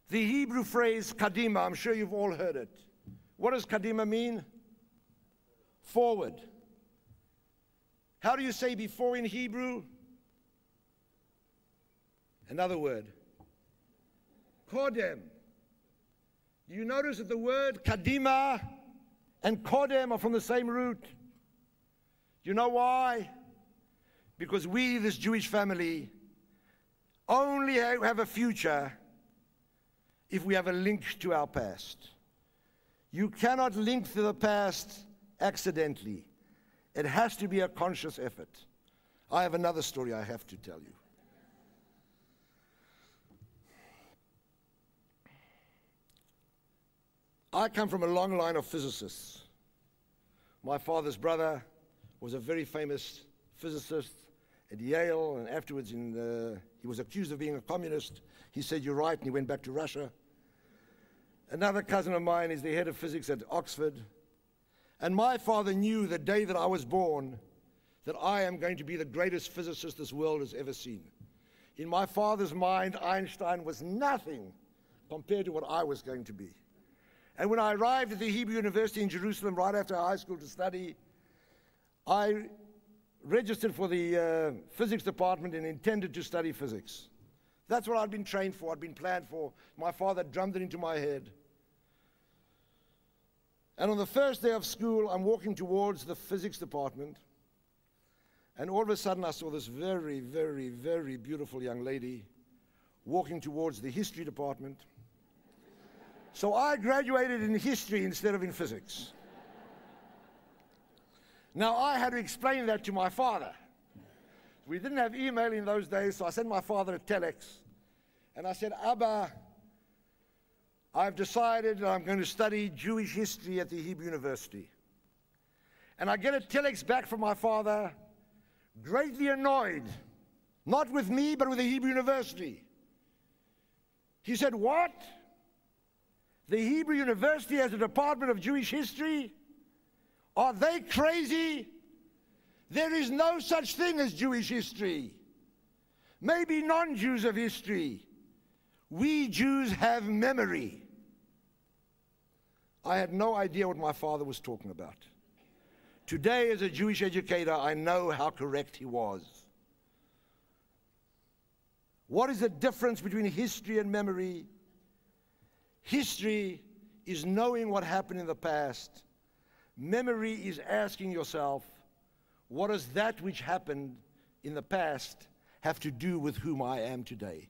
The Hebrew phrase kadima, I'm sure you've all heard it. What does kadima mean? Forward. How do you say before in Hebrew? Another word. Kodem. You notice that the word kadima and kodem are from the same root. You know why? Because we, this Jewish family, only have a future if we have a link to our past. You cannot link to the past accidentally. It has to be a conscious effort. I have another story I have to tell you. I come from a long line of physicists. My father's brother was a very famous physicist at Yale, and afterwards he was accused of being a communist. He said, "You're right," and he went back to Russia. Another cousin of mine is the head of physics at Oxford. And my father knew the day that I was born that I am going to be the greatest physicist this world has ever seen. In my father's mind, Einstein was nothing compared to what I was going to be. And when I arrived at the Hebrew University in Jerusalem right after high school to study, I registered for the physics department and intended to study physics. That's what I'd been trained for, I'd been planned for. My father drummed it into my head. And on the first day of school, I'm walking towards the physics department, and all of a sudden I saw this very, very, very beautiful young lady walking towards the history department. So I graduated in history instead of in physics. Now I had to explain that to my father. We didn't have email in those days, so I sent my father a telex. And I said, "Abba, I've decided that I'm going to study Jewish history at the Hebrew University." And I get a telex back from my father, greatly annoyed, not with me, but with the Hebrew University. He said, "What? The Hebrew University has a department of Jewish history? Are they crazy? There is no such thing as Jewish history. Maybe non-Jews have history. We Jews have memory." I had no idea what my father was talking about. Today, as a Jewish educator, I know how correct he was. What is the difference between history and memory? History is knowing what happened in the past. Memory is asking yourself, what does that which happened in the past have to do with whom I am today?